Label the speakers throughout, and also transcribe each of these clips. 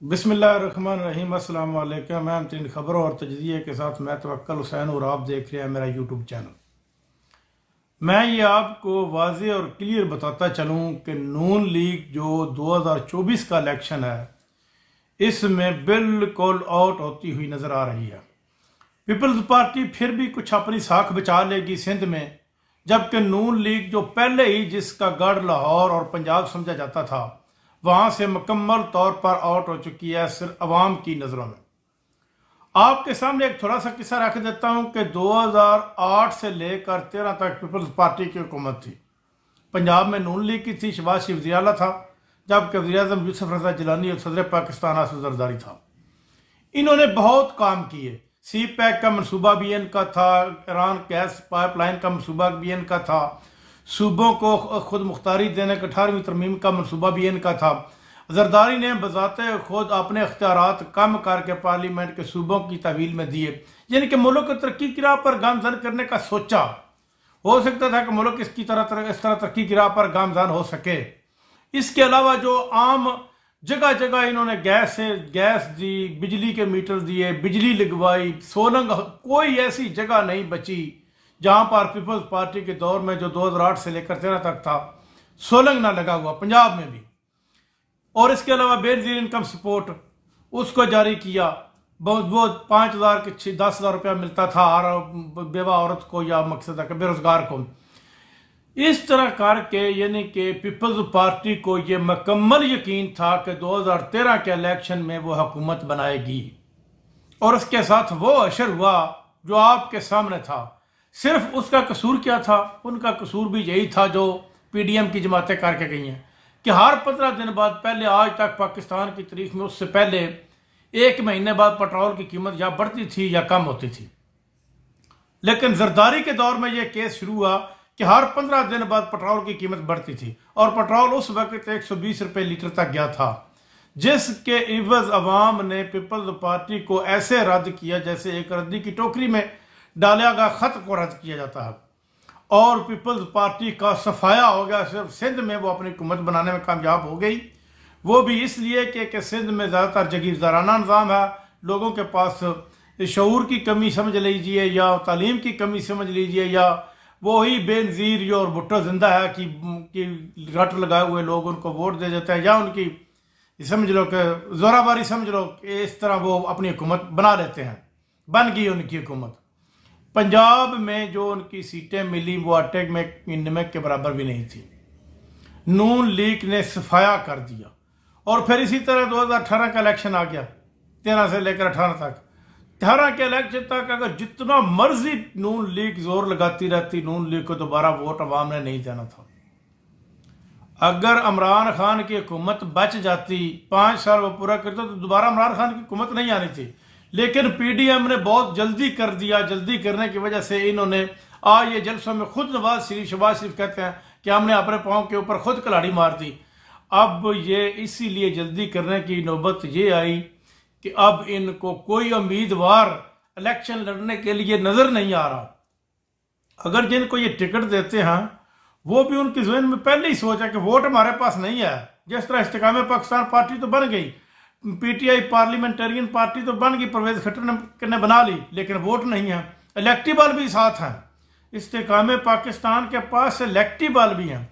Speaker 1: बिस्मिल्लाहिर्रहमानिर्रहीम। अस्सलाम वालेकुम। मैं तीन खबरों और तजज़िये के साथ मैं तवक्कल हुसैन और आप देख रहे हैं मेरा यूट्यूब चैनल। मैं ये आपको वाज़े और क्लियर बताता चलूँ कि नून लीग जो 2024 का इलेक्शन है इसमें बिल्कुल आउट होती हुई नज़र आ रही है। पीपल्स पार्टी फिर भी कुछ अपनी साख बचा लेगी सिंध में, जबकि नून लीग जो पहले ही जिसका गढ़ लाहौर और पंजाब समझा जाता था वहां से मुकम्मल तौर पर आउट हो चुकी है सिर्फ अवाम की नज़रों में। आपके सामने एक थोड़ा सा किस्सा रख देता हूं कि 2008 से लेकर 13 तक पीपल्स पार्टी की हुकूमत थी। पंजाब में नून लीग की थी, शहबाज शरीफ वज़ीर आला था, जबकि वज़ीर आज़म यूसुफ रज़ा जिलानी और सदर पाकिस्तान आसिफ ज़रदारी था। इन्होंने बहुत काम किए। सी पैक का मनसूबा भी इनका था, ईरान गैस पाइपलाइन का मनसूबा भी इनका था, सूबों को खुद मुख्तारी देने का 18वीं तरमीम का मनसूबा भी इनका था। जरदारी ने बजाते खुद अपने इख्तियारात कम करके पार्लियामेंट के सूबों की तहवील में दिए, यानी कि मुल्क को तरक्की की राह पर गामजन करने का सोचा। हो सकता था कि मुल्क इस तरह तरक्की की राह पर गामजन हो सके। इसके अलावा जो आम जगह जगह इन्होंने गैस दी, बिजली के मीटर दिए, बिजली लगवाई। सोलंग कोई ऐसी जगह नहीं बची जहां पर पीपल्स पार्टी के दौर में जो 2008 से लेकर 13 तक था सोलंग ना लगा हुआ, पंजाब में भी। और इसके अलावा बेनजीर इनकम सपोर्ट उसको जारी किया। वो 5,000 के 10,000 रुपया मिलता था हर बेवा औरत को या मकसद है बेरोजगार को। इस तरह करके यानी कि पीपल्स पार्टी को यह मुकम्मल यकीन था कि 2013 के इलेक्शन में वो हुकूमत बनाएगी, और उसके साथ वो अशर हुआ जो आपके सामने था। सिर्फ उसका कसूर क्या था? उनका कसूर भी यही था जो पीडीएम की जमातें करके गई हैं कि हर 15 दिन बाद, पहले आज तक पाकिस्तान की तारीख में उससे पहले 1 महीने बाद पेट्रोल की कीमत या बढ़ती थी या कम होती थी। लेकिन जरदारी के दौर में यह केस शुरू हुआ कि हर 15 दिन बाद पेट्रोल की कीमत बढ़ती थी, और पेट्रोल उस वक्त 120 रुपये लीटर तक गया था, जिसके इवज अवाम ने पीपल्स पार्टी को ऐसे रद्द किया जैसे एक रद्दी की टोकरी में डाला गया खत को रद्द किया जाता है। और पीपल्स पार्टी का सफाया हो गया। सिर्फ सिंध में वो अपनी हुकूमत बनाने में कामयाब हो गई, वो भी इसलिए कि सिंध में ज़्यादातर जगीरदाराना निज़ाम है। लोगों के पास शऊर की कमी समझ लीजिए या तालीम की कमी समझ लीजिए, या वही बेनज़ीर और भुट्टो जिंदा है कि रट लगाए हुए लोग उनको वोट दे देते हैं, या उनकी समझ लो कि जोराबारी समझ लो कि इस तरह वो अपनी हुकूमत बना लेते हैं। बन गई उनकी हुकूमत। पंजाब में जो उनकी सीटें मिली वो आटे में नमक के बराबर भी नहीं थी। नून लीग ने सफाया कर दिया। और फिर इसी तरह 2018 का इलेक्शन आ गया, 13 से लेकर 18 तक। 18 के इलेक्शन तक अगर जितना मर्जी नून लीग जोर लगाती रहती, नून लीग को दोबारा वोट अवाम ने नहीं देना था। अगर इमरान खान की हुकूमत बच जाती, 5 साल वो पूरा करता, तो दोबारा इमरान खान की हुकूमत नहीं आनी थी। लेकिन पीडीएम ने बहुत जल्दी कर दिया। जल्दी करने की वजह से इन्होंने आज ये जलसों में खुद शहबाज शरीफ कहते हैं कि हमने अपने पाँव के ऊपर खुद कलाड़ी मार दी। अब ये इसीलिए जल्दी करने की नौबत ये आई कि अब इनको कोई उम्मीदवार इलेक्शन लड़ने के लिए नजर नहीं आ रहा। अगर जिनको ये टिकट देते हैं वो भी उनके जहन में पहले ही सोच है कि वोट हमारे पास नहीं है। जिस तरह इस्तेकाम पाकिस्तान पार्टी तो बन गई, पीटीआई पार्लियामेंटेरियन पार्टी तो बन गई, परवेज खट्टर ने बना ली, लेकिन वोट नहीं है। इलेक्टिबल भी साथ हैं। इस्तेकाम पाकिस्तान के पास इलेक्टिबल भी हैं।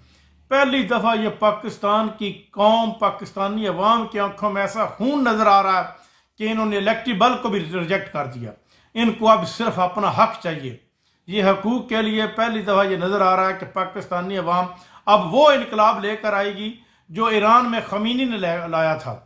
Speaker 1: पहली दफा ये पाकिस्तान की कौम, पाकिस्तानी अवाम की आंखों में ऐसा खून नजर आ रहा है कि इन्होंने इलेक्टिबल को भी रिजेक्ट कर दिया। इनको अब सिर्फ अपना हक चाहिए। ये हकूक के लिए पहली दफा ये नजर आ रहा है कि पाकिस्तानी अवाम अब वो इनकलाब लेकर आएगी जो ईरान में खमीनी ने लाया था।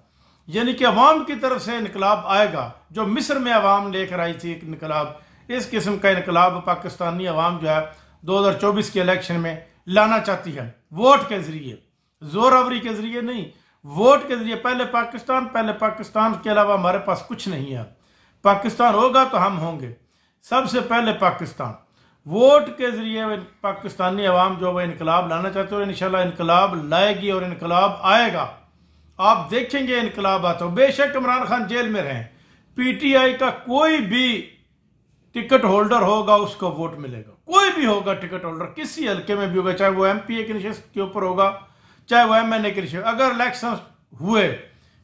Speaker 1: यानी कि अवाम की तरफ से इनकलाब आएगा, जो मिस्र में अवाम लेकर आई थी इनकलाब। इस किस्म का इनकलाब पाकिस्तानी अवाम जो है 2024 के इलेक्शन में लाना चाहती है, वोट के जरिए, जोरावरी के जरिए नहीं, वोट के जरिए। पहले पाकिस्तान के अलावा हमारे पास कुछ नहीं है। पाकिस्तान होगा तो हम होंगे, सबसे पहले पाकिस्तान। वोट के जरिए पाकिस्तानी अवाम जो वह इनकलाब लाना चाहते हो, इंशाल्लाह इनकलाब लाएगी और इनकलाब आएगा। आप देखेंगे इनकलाब आता हो। बेशक इमरान खान जेल में रहें, पीटीआई का कोई भी टिकट होल्डर होगा उसको वोट मिलेगा। कोई भी होगा टिकट होल्डर, किसी हल्के में भी होगा, चाहे वो एमपीए के निशस्त के ऊपर होगा, चाहे वो एमएनए के निशस्त। अगर इलेक्शन हुए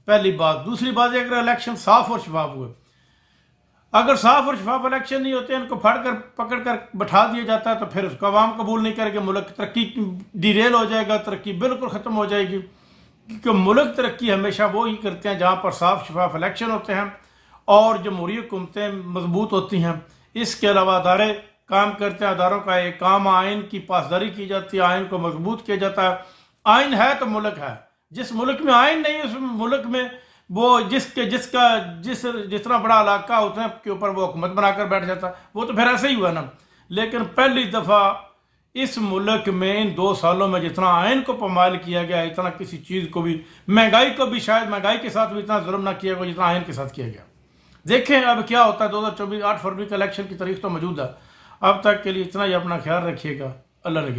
Speaker 1: पहली बात। दूसरी बात है, अगर इलेक्शन साफ और शफाफ हुए, अगर साफ और शफाफ इलेक्शन नहीं होते, इनको पकड़ कर बैठा दिया जाता है, तो फिर उसको आवाम कबूल नहीं करेगी, मुल्क तरक्की डिरेल हो जाएगा, तरक्की बिल्कुल ख़त्म हो जाएगी। क्योंकि मुल्क तरक्की हमेशा वो ही करते हैं जहाँ पर साफ शफाफ इलेक्शन होते हैं और जमहूरी हुकूमतें मजबूत होती हैं। इसके अलावा अदारे काम करते हैं, अदारों का एक काम आइन की पासदारी की जाती है, आइन को मजबूत किया जाता है। आइन है तो मुल्क है। जिस मुल्क में आइन नहीं, उस मुल्क में वो जितना बड़ा इलाका उतने के ऊपर वो हुकूमत बनाकर बैठ जाता है। वो तो फिर ऐसे ही हुआ ना। लेकिन पहली दफ़ा इस मुल्क में इन 2 सालों में जितना आइन को पामाल किया गया, इतना किसी चीज़ को भी, महंगाई को भी शायद महंगाई के साथ भी इतना जुल्म ना किया गया जितना आइन के साथ किया गया। देखें अब क्या होता है। 2024 8 फरवरी का इलेक्शन की तारीख तो मौजूद है। अब तक के लिए इतना ही। अपना ख्याल रखिएगा। अल्लाह ने